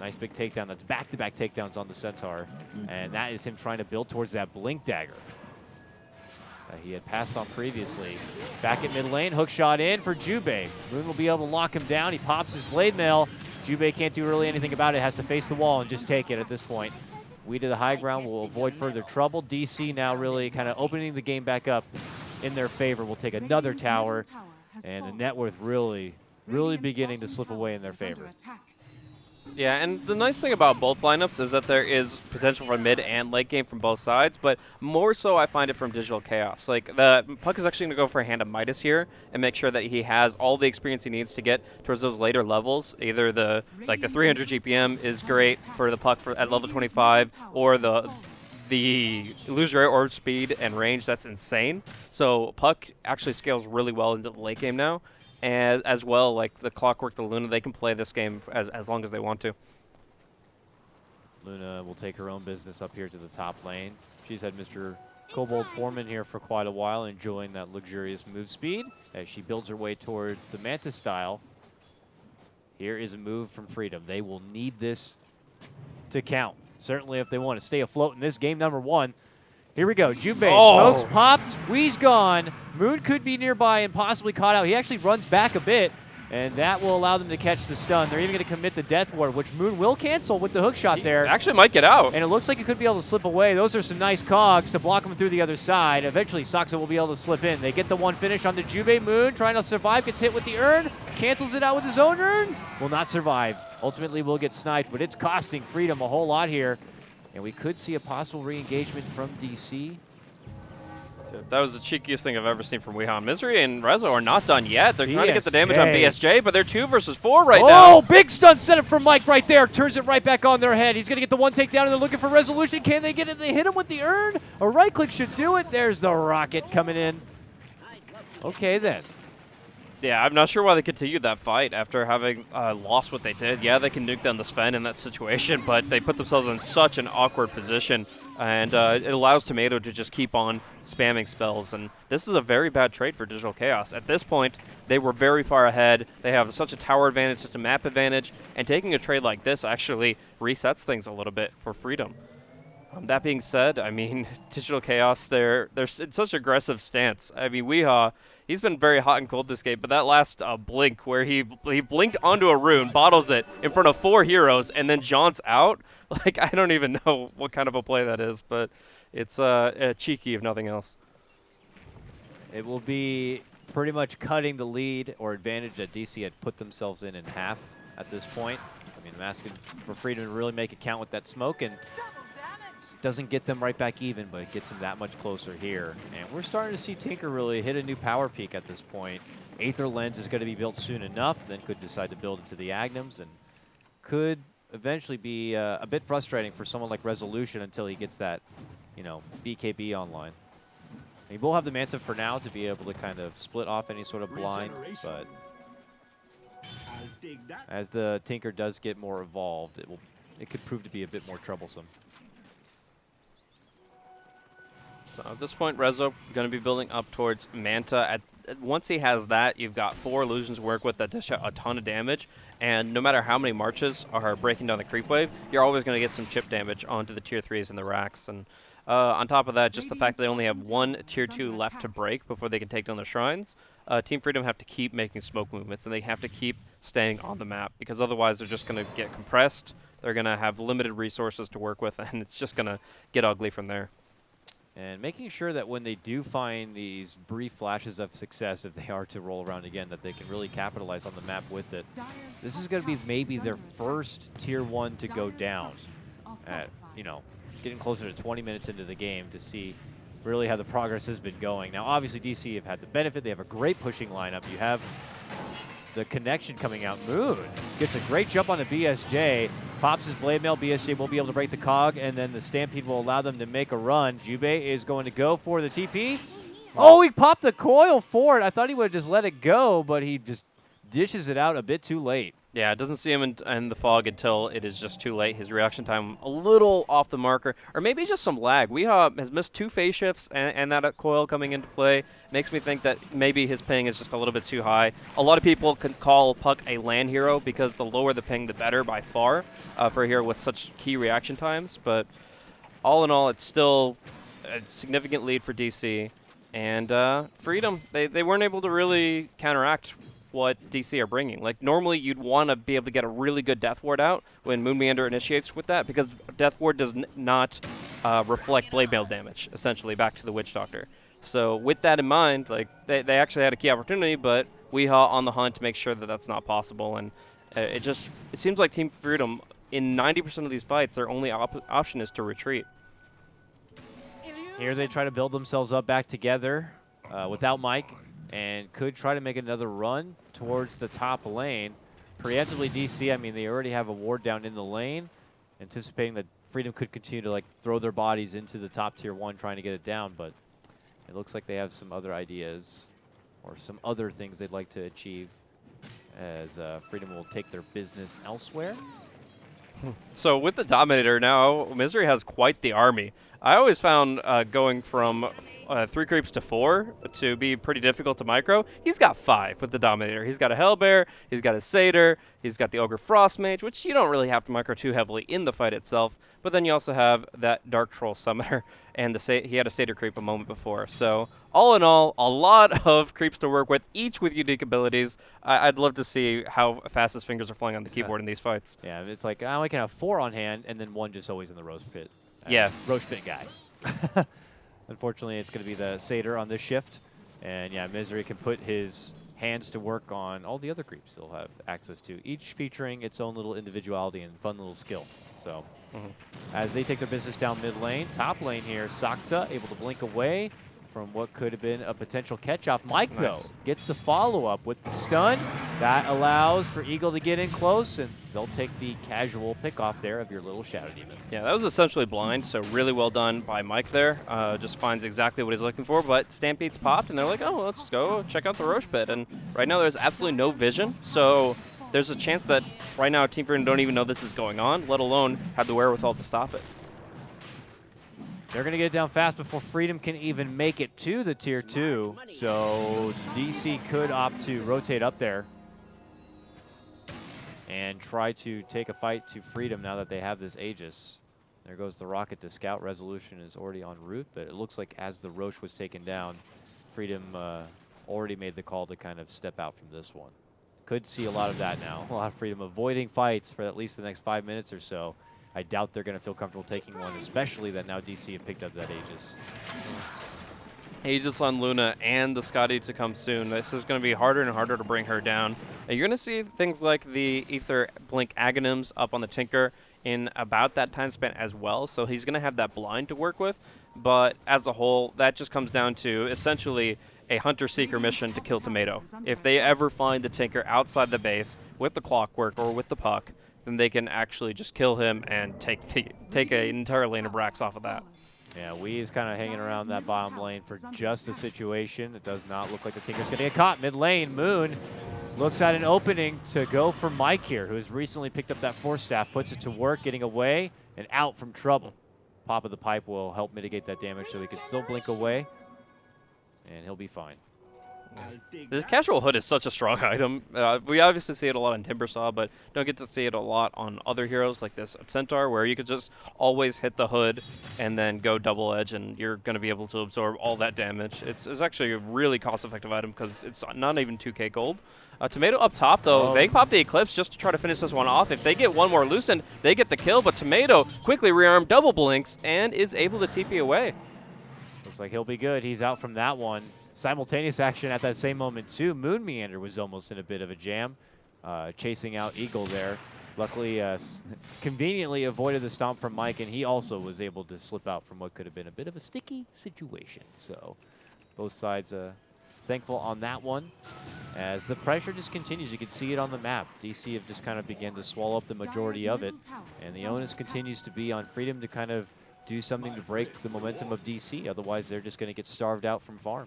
Nice big takedown. That's back-to-back takedowns on the Centaur. And that is him trying to build towards that Blink Dagger that he had passed on previously. Back at mid lane, hook shot in for Jubei. Moon will be able to lock him down. He pops his Blade Mail. Jubei can't do really anything about it, has to face the wall and just take it at this point. We to the high ground will avoid further trouble. DC now really kind of opening the game back up in their favor. We'll take another tower, and the net worth really beginning to slip away in their favor. Yeah, and the nice thing about both lineups is that there is potential for mid and late game from both sides, but more so I find it from Digital Chaos. Like, the Puck is actually going to go for a hand of Midas here and make sure that he has all the experience he needs to get towards those later levels. Either the 300 GPM is great for the Puck at level 25, or the illusory orb speed and range, that's insane. So Puck actually scales really well into the late game now. And as well, like the Clockwork, the Luna, they can play this game as long as they want to. Luna will take her own business up here to the top lane. She's had Mr. Kobold Foreman here for quite a while, enjoying that luxurious move speed as she builds her way towards the Manta style. Here is a move from Freedom. They will need this to count, certainly if they want to stay afloat in this game number 1. Here we go. Jubei, smokes popped, Wee's gone. Moon could be nearby and possibly caught out. He actually runs back a bit, and that will allow them to catch the stun. They're even going to commit the Death Ward, which Moon will cancel with the hook shot there. Actually might get out. And it looks like he could be able to slip away. Those are some nice cogs to block him through the other side. Eventually, Saksa will be able to slip in. They get the one finish on the Jubei. Moon trying to survive, gets hit with the urn, cancels it out with his own urn. Will not survive. Ultimately, will get sniped, but it's costing Freedom a whole lot here. And we could see a possible re-engagement from DC. That was the cheekiest thing I've ever seen from Weeha. Misery and Rezo are not done yet. They're trying to get the damage on BSJ, but they're 2 versus 4 right now. Oh, big stun setup from Mike right there. Turns it right back on their head. He's going to get the one takedown, and they're looking for Resolution. Can they get it? They hit him with the urn. A right click should do it. There's the rocket coming in. Okay, then. Yeah, I'm not sure why they continued that fight after having lost what they did. Yeah, they can nuke down the Sven in that situation, but they put themselves in such an awkward position, and it allows Tomato to just keep on spamming spells, and this is a very bad trade for Digital Chaos. At this point, they were very far ahead. They have such a tower advantage, such a map advantage, and taking a trade like this actually resets things a little bit for Freedom. That being said, I mean, Digital Chaos, they're in such aggressive stance. I mean, Weehaw, he's been very hot and cold this game, but that last blink where he blinked onto a rune, bottles it in front of 4 heroes, and then jaunts out, like, I don't even know what kind of a play that is, but it's cheeky if nothing else. It will be pretty much cutting the lead or advantage that DC had put themselves in half at this point. I mean, asking for Freedom to really make it count with that smoke, and doesn't get them right back even, but it gets them that much closer here. And we're starting to see Tinker really hit a new power peak at this point. Aether Lens is going to be built soon enough, then could decide to build into the Agnums, and could eventually be a bit frustrating for someone like Resolution until he gets that, you know, BKB online. He will have the Manta for now to be able to kind of split off any sort of blind, but as the Tinker does get more evolved, it could prove to be a bit more troublesome. So at this point, Rezo going to be building up towards Manta. Once he has that, you've got 4 illusions to work with that dish out a ton of damage, and no matter how many marches are breaking down the creep wave, you're always going to get some chip damage onto the tier 3s and the racks. And on top of that, just the fact that they only have 1 tier 2 left to break before they can take down the shrines, Team Freedom have to keep making smoke movements, and they have to keep staying on the map, because otherwise they're just going to get compressed, they're going to have limited resources to work with, and it's just going to get ugly from there. And making sure that when they do find these brief flashes of success, if they are to roll around again, that they can really capitalize on the map with it. This is going to be maybe their first tier 1 to go down at, you know, getting closer to 20 minutes into the game to see really how the progress has been going. Now, obviously, DC have had the benefit. They have a great pushing lineup. You have the connection coming out. Moon gets a great jump on the BSJ, pops his blade mail. BSJ won't be able to break the cog, and then the Stampede will allow them to make a run. Jubei is going to go for the TP. Oh, he popped the coil for it. I thought he would have just let it go, but he just dishes it out a bit too late. Yeah, it doesn't see him in the fog until it is just too late. His reaction time a little off the marker, or maybe just some lag. Weehaw has missed 2 phase shifts, and that coil coming into play makes me think that maybe his ping is just a little bit too high. A lot of people can call Puck a LAN hero because the lower the ping, the better by far for a hero with such key reaction times. But all in all, it's still a significant lead for DC. And Freedom, they weren't able to really counteract what DC are bringing. Like, normally you'd want to be able to get a really good Death Ward out when Moon Meander initiates with that, because Death Ward does not reflect blade mail damage, essentially, back to the Witch Doctor. So with that in mind, like, they actually had a key opportunity, but Weehaw on the hunt to make sure that that's not possible. And it seems like Team Freedom, in 90% of these fights, their only option is to retreat. Here they try to build themselves up back together without Mike, and could try to make another run towards the top lane. Preemptively, DC, I mean, they already have a ward down in the lane, anticipating that Freedom could continue to, like, throw their bodies into the top tier 1 trying to get it down, but it looks like they have some other ideas or some other things they'd like to achieve, as Freedom will take their business elsewhere. So with the Dominator now, Misery has quite the army. I always found going from 3 creeps to 4 to be pretty difficult to micro. He's got 5 with the Dominator. He's got a Hellbear, he's got a Satyr, he's got the Ogre Frostmage, which you don't really have to micro too heavily in the fight itself, but then you also have that Dark Troll Summoner, and he had a Satyr creep a moment before. So all in all, a lot of creeps to work with, each with unique abilities. I'd love to see how fast his fingers are flying on the keyboard in these fights. Yeah, it's like, I can have 4 on hand, and then 1 just always in the roast pit. Yeah. Roast pit guy. Unfortunately, it's going to be the Satyr on this shift. And yeah, Misery can put his hands to work on all the other creeps he'll have access to, each featuring its own little individuality and fun little skill. So as they take their business down mid lane, top lane here, Saksa able to blink away from what could have been a potential catch-off. Mike, though, gets the follow-up with the stun. That allows for Eagle to get in close, and they'll take the casual pick-off there of your little Shadow Demon. Yeah, that was essentially blind, so really well done by Mike there. Just finds exactly what he's looking for, but Stampede's popped, and they're like, oh, let's go check out the Roche Pit. And right now there's absolutely no vision, so there's a chance that right now Team Freedom don't even know this is going on, let alone have the wherewithal to stop it. They're going to get it down fast before Freedom can even make it to the tier 2. So DC could opt to rotate up there and try to take a fight to Freedom now that they have this Aegis. There goes the rocket to scout. Resolution is already en route, but it looks like as the Roche was taken down, Freedom already made the call to kind of step out from this one. Could see a lot of that now. A lot of Freedom avoiding fights for at least the next 5 minutes or so. I doubt they're going to feel comfortable taking one, especially that now DC have picked up that Aegis. Aegis on Luna and the Scotty to come soon. This is going to be harder and harder to bring her down. And you're going to see things like the Ether Blink Aghanims up on the Tinker in about that time span as well. So he's going to have that blind to work with. But as a whole, that just comes down to essentially a Hunter-Seeker mission to kill Tomato. If they ever find the Tinker outside the base with the Clockwork or with the Puck, then they can actually just kill him and take an entire lane of Brax off of that. Yeah, Wee is kind of hanging around that bottom lane for just the situation. It does not look like the Tinker's going to get caught. Mid lane, Moon looks at an opening to go for Mike here, who has recently picked up that Force Staff, puts it to work, getting away and out from trouble. Pop of the Pipe will help mitigate that damage so he can still blink away, and he'll be fine. The Casual Hood is such a strong item. We obviously see it a lot on Timbersaw, but don't get to see it a lot on other heroes like this Centaur, where you could just always hit the hood and then go double edge, and you're going to be able to absorb all that damage. It's actually a really cost-effective item because it's not even 2k gold. Tomato up top, though, they pop the Eclipse just to try to finish this one off. If they get one more loosened, they get the kill, but Tomato quickly rearm double blinks and is able to TP away. Looks like he'll be good. He's out from that one. Simultaneous action at that same moment, too. Moon Meander was almost in a bit of a jam, chasing out Eagle there. Luckily, conveniently avoided the stomp from Mike, and he also was able to slip out from what could have been a bit of a sticky situation. So both sides thankful on that one. As the pressure just continues, you can see it on the map. DC have just kind of began to swallow up the majority of it, and the onus continues to be on Freedom to kind of do something to break the momentum of DC. Otherwise, they're just going to get starved out from farm.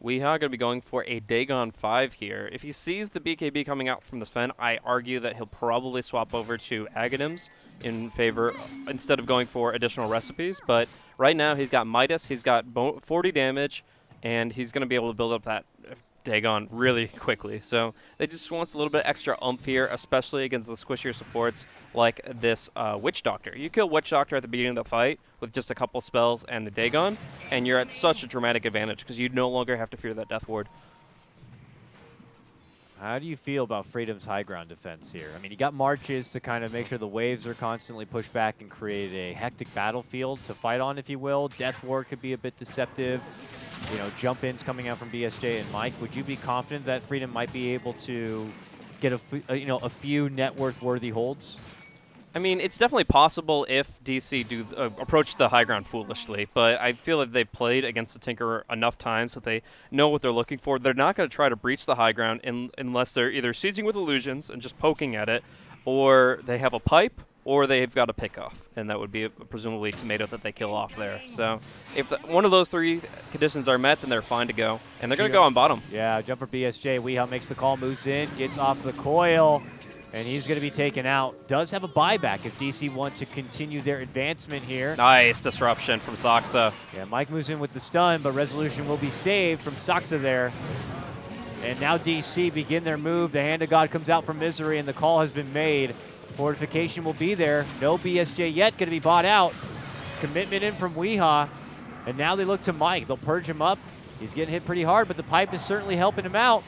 Weehaw going to be going for a Dagon 5 here. If he sees the BKB coming out from the Sven, I argue that he'll probably swap over to Aghanims in favor, instead of going for additional recipes. But right now he's got Midas, he's got 40 damage, and he's going to be able to build up that Dagon really quickly. So they just want a little bit extra oomph here, especially against the squishier supports like this Witch Doctor. You kill Witch Doctor at the beginning of the fight with just a couple spells and the Dagon, and you're at such a dramatic advantage because you no longer have to fear that Death Ward. How do you feel about Freedom's high ground defense here? I mean, you got marches to kind of make sure the waves are constantly pushed back and create a hectic battlefield to fight on, if you will. Death Ward could be a bit deceptive. You know, jump-ins coming out from BSJ and Mike. Would you be confident that Freedom might be able to get a few net worth-worthy holds? I mean, it's definitely possible if DC do approach the high ground foolishly, but I feel that they've played against the Tinker enough times that they know what they're looking for. They're not going to try to breach the high ground unless they're either sieging with illusions and just poking at it, or they have a pipe, or they've got a pick-off, and that would be presumably Tomato that they kill off there. So if one of those three conditions are met, then they're fine to go, and they're going to go on bottom. Yeah, jumper BSJ. Weehaw makes the call, moves in, gets off the coil, and he's going to be taken out. Does have a buyback if DC want to continue their advancement here. Nice disruption from Soxa. Yeah, Mike moves in with the stun, but Resolution will be saved from Soxa there. And now DC begin their move. The Hand of God comes out from Misery, and the call has been made. Fortification will be there. No BSJ yet, going to be bought out. Commitment in from Weehaw. And now they look to Mike. They'll purge him up. He's getting hit pretty hard, but the pipe is certainly helping him out.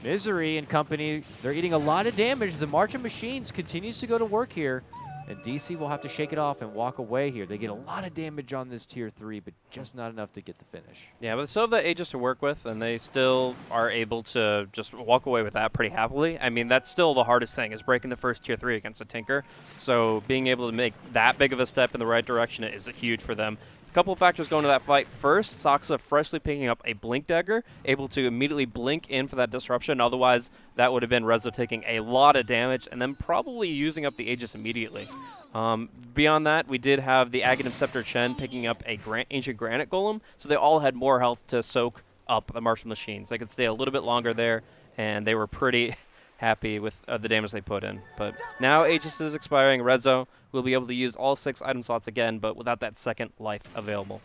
Misery and company, they're eating a lot of damage. The March of Machines continues to go to work here. And DC will have to shake it off and walk away here. They get a lot of damage on this tier 3, but just not enough to get the finish. Yeah, but they still have the Aegis to work with, and they still are able to just walk away with that pretty happily. I mean, that's still the hardest thing, is breaking the first tier 3 against a Tinker. So being able to make that big of a step in the right direction is huge for them. A couple of factors going to that fight. First, Soxa freshly picking up a Blink Dagger, able to immediately blink in for that disruption. Otherwise, that would have been Rezo taking a lot of damage and then probably using up the Aegis immediately. Beyond that, we did have the Aghanim Scepter Chen picking up a Ancient Granite Golem, so they all had more health to soak up the Martial Machines. They could stay a little bit longer there, and they were pretty happy with the damage they put in. But now Aegis is expiring. Rezo will be able to use all 6 item slots again, but without that second life available.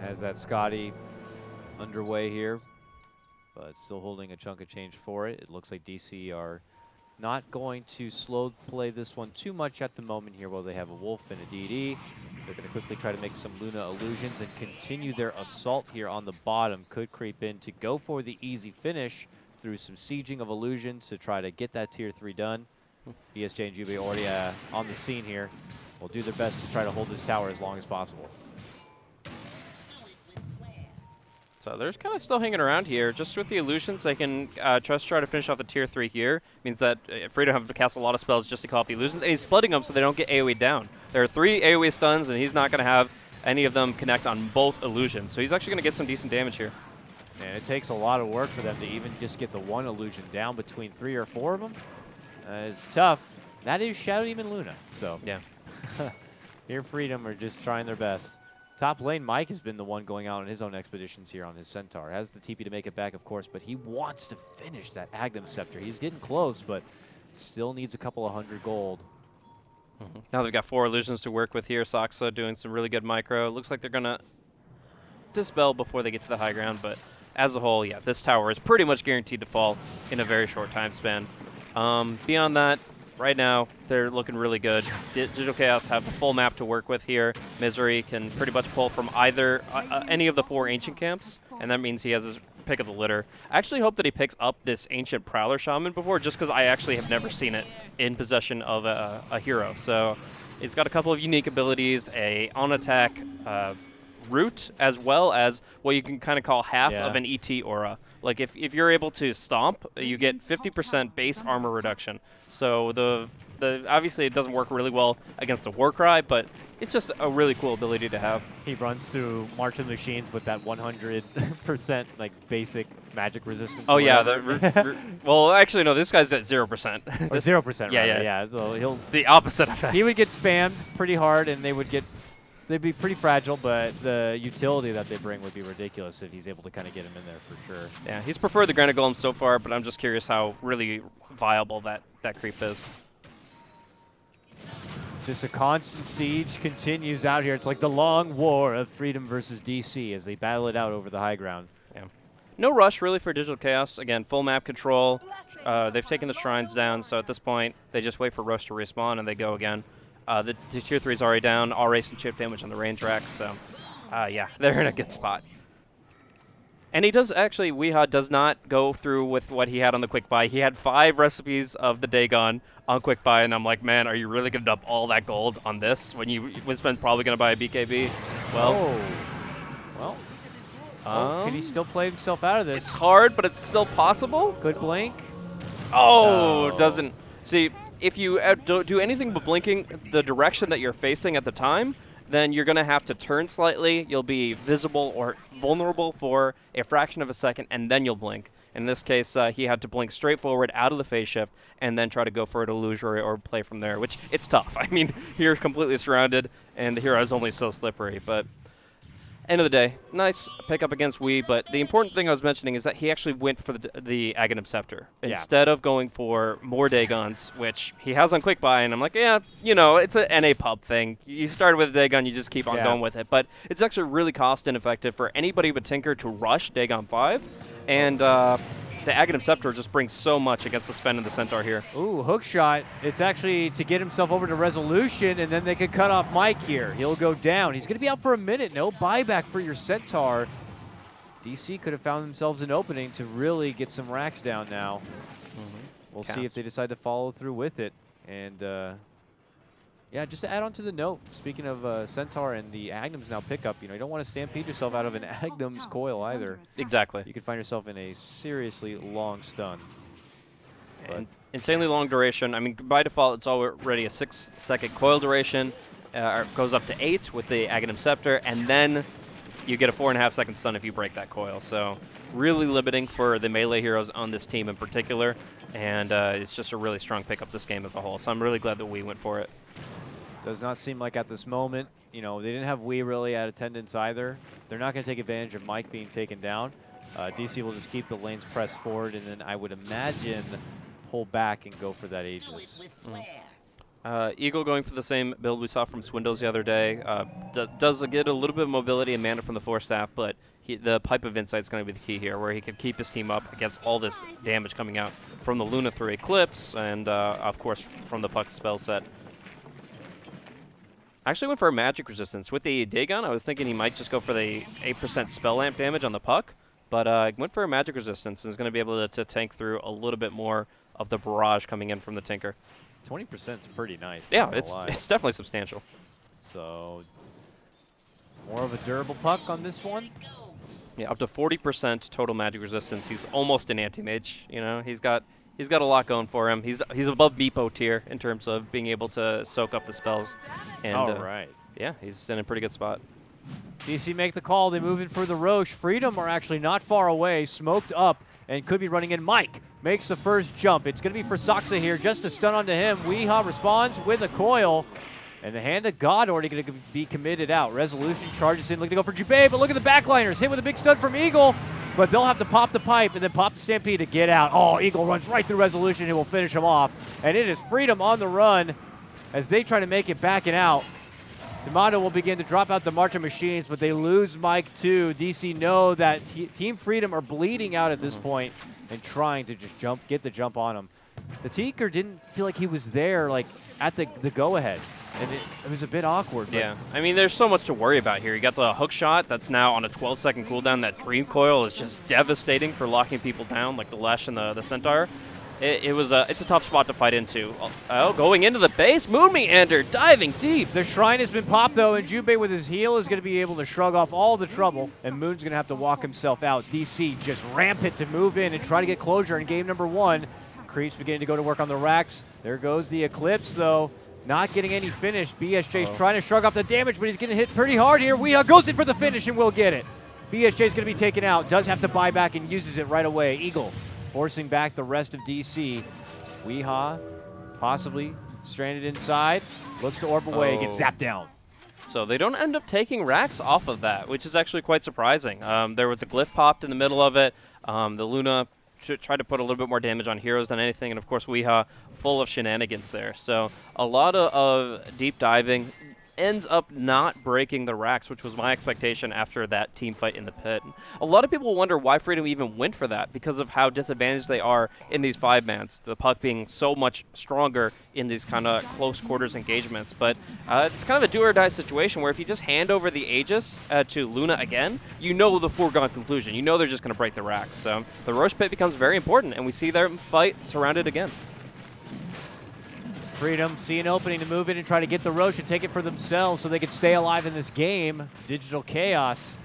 Has that Scotty underway here, but still holding a chunk of change for it. It looks like DC are not going to slow play this one too much at the moment here while they have a Wolf and a DD. They're going to quickly try to make some Luna illusions and continue their assault here on the bottom. Could creep in to go for the easy finish through some sieging of illusions to try to get that tier 3 done. ESJ and Jubi already on the scene here. Will do their best to try to hold this tower as long as possible. So they're kind of still hanging around here. Just with the illusions, they can just try to finish off the tier 3 here. Means that Freedom have to cast a lot of spells just to call off the illusions. And he's splitting them so they don't get AoE down. There are 3 AoE stuns, and he's not going to have any of them connect on both illusions. So he's actually going to get some decent damage here. And it takes a lot of work for them to even just get the 1 illusion down between 3 or 4 of them. It's tough. That is Shadow Demon Luna. So yeah, here Freedom are just trying their best. Top lane, Mike has been the one going out on his own expeditions here on his Centaur. Has the TP to make it back, of course, but he wants to finish that Aghanim Scepter. He's getting close, but still needs a couple of 100 gold. Now they've got 4 illusions to work with here. Saksa doing some really good micro. Looks like they're going to dispel before they get to the high ground, but as a whole, yeah, this tower is pretty much guaranteed to fall in a very short time span. Beyond that, right now, they're looking really good. Digital Chaos have a full map to work with here. Misery can pretty much pull from either any of the 4 ancient camps, and that means he has his pick of the litter. I actually hope that he picks up this ancient Prowler Shaman before, just because I actually have never seen it in possession of a hero. So it's got a couple of unique abilities, a on-attack root, as well as what you can kind of call half of an ET aura. Like if you're able to stomp, you get 50% base armor reduction. So the obviously it doesn't work really well against a Warcry, but it's just a really cool ability to have. He runs through March of the Machines with that 100% like basic magic resistance. Oh yeah, well actually no, this guy's at 0%. Or 0%. Yeah. So he'll the opposite effect. He would get spammed pretty hard, and they'd be pretty fragile, but the utility that they bring would be ridiculous if he's able to kind of get him in there for sure. Yeah, he's preferred the Granite Golem so far, but I'm just curious how really viable that creep is. Just a constant siege continues out here. It's like the long war of Freedom versus DC as they battle it out over the high ground. Yeah. No rush really for Digital Chaos. Again, full map control. They've taken the shrines down, so at this point, they just wait for Rush to respawn and they go again. The tier 3 is already down, all race and chip damage on the range rack, so yeah, they're in a good spot. And he does actually, Weeha does not go through with what he had on the quick buy. He had 5 recipes of the Dagon on quick buy, and I'm like, man, are you really going to dump all that gold on this when Winspen's probably going to buy a BKB? Well, can he still play himself out of this? It's hard, but it's still possible. Good blink. Oh, doesn't. See, if you don't do anything but blinking the direction that you're facing at the time, then you're going to have to turn slightly. You'll be visible or vulnerable for a fraction of a second, and then you'll blink. In this case, he had to blink straight forward out of the phase shift and then try to go for an illusory or play from there, which it's tough. I mean, you're completely surrounded, and the hero is only so slippery. But end of the day, nice pickup against Wii, but the important thing I was mentioning is that he actually went for the Aghanim Scepter instead of going for more Dagons, which he has on quick buy, and I'm like, yeah, you know, it's a NA pub thing. You started with a Dagon, you just keep on going with it, but it's actually really cost ineffective for anybody but Tinker to rush Dagon 5, and the Aghanim Scepter just brings so much against the Sven and the Centaur here. Ooh, hook shot. It's actually to get himself over to resolution, and then they can cut off Mike here. He'll go down. He's going to be out for a minute. No buyback for your Centaur. DC could have found themselves an opening to really get some racks down now. We'll see if they decide to follow through with it. And yeah, just to add on to the note, speaking of Centaur and the Agnum's now pickup, you know, you don't want to stampede yourself out of an Agnum's coil either. Exactly. You could find yourself in a seriously long stun. And insanely long duration. I mean, by default, it's already a 6-second coil duration. It goes up to 8 with the Aghanim Scepter, and then you get a 4.5-second stun if you break that coil. So really limiting for the melee heroes on this team in particular, and it's just a really strong pickup this game as a whole. So I'm really glad that we went for it. Does not seem like at this moment, you know, they didn't have Wii really at attendance either. They're not going to take advantage of Mike being taken down. DC will just keep the lanes pressed forward, and then I would imagine pull back and go for that Aegis. Eagle going for the same build we saw from Swindles the other day. Does get a little bit of mobility and mana from the Force Staff, but the Pipe of Insight is going to be the key here, where he can keep his team up against all this damage coming out from the Luna through Eclipse, and of course from the Puck spell set. I actually went for a magic resistance. With the Dagon, I was thinking he might just go for the 8% spell lamp damage on the Puck, but went for a magic resistance and is going to be able to tank through a little bit more of the barrage coming in from the Tinker. 20% is pretty nice. Yeah, it's definitely substantial. So more of a durable Puck on this one. Yeah, up to 40% total magic resistance. He's almost an anti-mage. You know, he's got a lot going for him. He's above Meepo tier in terms of being able to soak up the spells. And All right. yeah, he's in a pretty good spot. DC make the call. They move in for the Roche. Freedom are actually not far away, smoked up, and could be running in. Mike makes the first jump. It's going to be for Saxa here, just a stun onto him. Weehaw responds with a coil. And the Hand of God already going to be committed out. Resolution charges in, looking to go for Jubei, but look at the backliners. Hit with a big stun from Eagle, but they'll have to pop the pipe and then pop the Stampede to get out. Oh, Eagle runs right through Resolution and will finish him off. And it is Freedom on the run as they try to make it back and out. Tomato will begin to drop out the March of Machines, but they lose Mike too. DC know that Team Freedom are bleeding out at this point and trying to just get the jump on him. The Tinker didn't feel like he was there, like at the go-ahead. And it was a bit awkward. Yeah, I mean, there's so much to worry about here. You got the hook shot that's now on a 12-second cooldown. That Dream Coil is just devastating for locking people down, like the Lesh and the Centaur. It's a tough spot to fight into. Oh, going into the base, Moon Meander diving deep. The Shrine has been popped though, and Jubei with his heal is going to be able to shrug off all the trouble, and Moon's going to have to walk himself out. DC just rampant to move in and try to get closure in game number 1. Creeps beginning to go to work on the racks. There goes the Eclipse though. Not getting any finish. BSJ's trying to shrug off the damage, but he's getting hit pretty hard here. Weehaw goes in for the finish and will get it. BSJ's going to be taken out. Does have to buy back and uses it right away. Eagle forcing back the rest of DC. Weehaw possibly stranded inside. Looks to orb away. Gets zapped down. So they don't end up taking racks off of that, which is actually quite surprising. There was a glyph popped in the middle of it. The Luna tried to put a little bit more damage on heroes than anything, and of course Weehaw full of shenanigans there. So a lot of deep diving ends up not breaking the racks, which was my expectation after that team fight in the pit. A lot of people wonder why Freedom even went for that, because of how disadvantaged they are in these 5-mans, the Puck being so much stronger in these kind of close quarters engagements. But it's kind of a do-or-die situation where if you just hand over the Aegis to Luna again, you know the foregone conclusion. You know they're just going to break the racks. So the Roche pit becomes very important, and we see their fight surrounded again. Freedom see an opening to move in and try to get the Roche and take it for themselves so they can stay alive in this game. Digital Chaos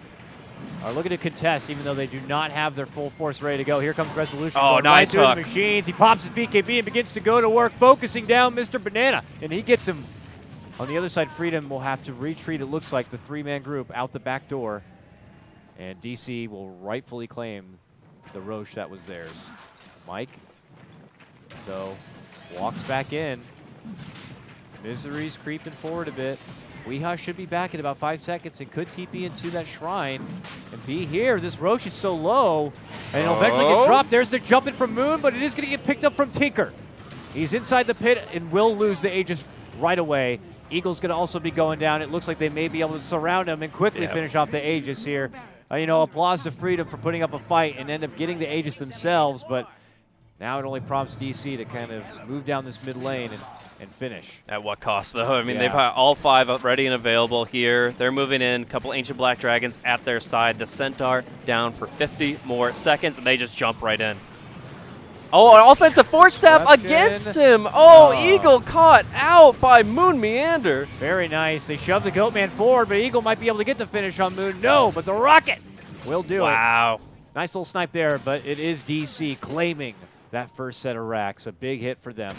are looking to contest, even though they do not have their full force ready to go. Here comes Resolution. Oh, nice right hook. through the machines. He pops his BKB and begins to go to work, focusing down Mr. Banana, and he gets him. On the other side, Freedom will have to retreat, it looks like, the 3-man group out the back door, and DC will rightfully claim the Roche that was theirs. Mike, so, walks back in. Misery's creeping forward a bit. Weehaw should be back in about 5 seconds and could TP into that Shrine and be here. This Roche is so low, and it'll eventually get dropped. There's the jump in from Moon, but it is going to get picked up from Tinker. He's inside the pit and will lose the Aegis right away. Eagle's going to also be going down. It looks like they may be able to surround him and quickly finish off the Aegis here. You know, applause to Freedom for putting up a fight and end up getting the Aegis themselves, but now it only prompts DC to kind of move down this mid lane and finish. At what cost, though? I mean, they've got all 5 up ready and available here. They're moving in, a couple Ancient Black Dragons at their side. The Centaur down for 50 more seconds, and they just jump right in. Oh, an offensive 4-step against him. Oh, Eagle caught out by Moon Meander. Very nice. They shove the Goatman forward, but Eagle might be able to get the finish on Moon. No, but the Rocket will do it. Wow. Nice little snipe there, but it is DC claiming that first set of racks. A big hit for them.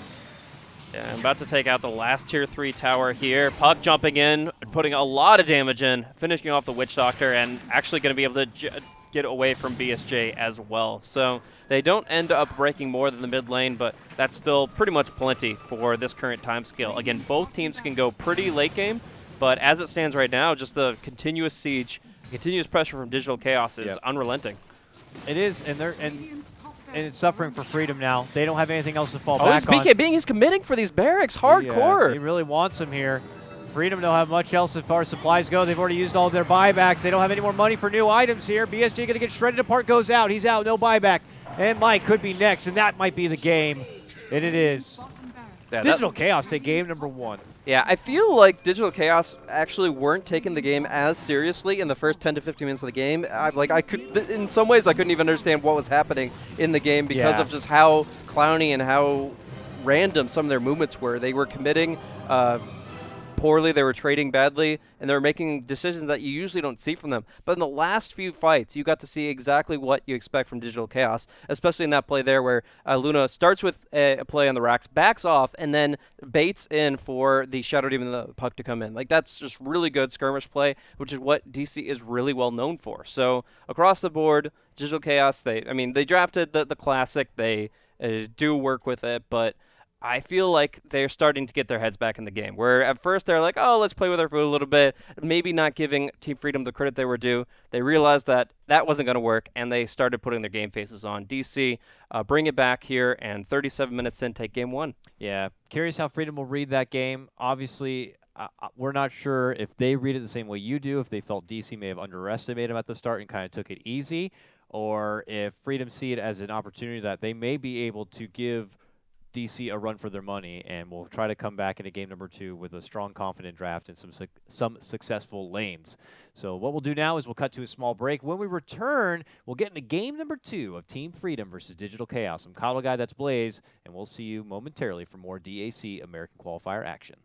Yeah, I'm about to take out the last Tier 3 tower here. Puck jumping in, putting a lot of damage in, finishing off the Witch Doctor, and actually going to be able to get away from BSJ as well. So they don't end up breaking more than the mid lane, but that's still pretty much plenty for this current time scale. Again, both teams can go pretty late game, but as it stands right now, just the continuous siege, continuous pressure from Digital Chaos is unrelenting. It is, and it's suffering for Freedom now. They don't have anything else to fall back on. Oh, he's BKBing. He's committing for these barracks hardcore. He really wants them here. Freedom don't have much else as far as supplies go. They've already used all their buybacks. They don't have any more money for new items here. BSG going to get shredded apart, goes out. He's out, no buyback. And Mike could be next, and that might be the game. And it is. Bottom barracks. Yeah, Digital Chaos take game number 1. Yeah, I feel like Digital Chaos actually weren't taking the game as seriously in the first 10 to 15 minutes of the game. In some ways, I couldn't even understand what was happening in the game because Yeah. of just how clowny and how random some of their movements were. They were committing poorly, they were trading badly, and they were making decisions that you usually don't see from them. But in the last few fights, you got to see exactly what you expect from Digital Chaos, especially in that play there where Luna starts with a play on the racks, backs off, and then baits in for the Shadow Demon and the puck to come in. Like, that's just really good skirmish play, which is what DC is really well known for. So across the board, Digital Chaos, they drafted the classic, they do work with it, but I feel like they're starting to get their heads back in the game. Where at first they're like, oh, let's play with her for a little bit, maybe not giving Team Freedom the credit they were due. They realized that that wasn't going to work, and they started putting their game faces on. DC, bring it back here, and 37 minutes in, take game 1. Yeah, curious how Freedom will read that game. Obviously, we're not sure if they read it the same way you do, if they felt DC may have underestimated them at the start and kind of took it easy, or if Freedom see it as an opportunity that they may be able to give DC a run for their money, and we'll try to come back into game number 2 with a strong, confident draft and some successful lanes. So what we'll do now is we'll cut to a small break. When we return, we'll get into game number 2 of Team Freedom versus Digital Chaos. I'm Kyle Guy, that's Blaze, and we'll see you momentarily for more DAC American Qualifier action.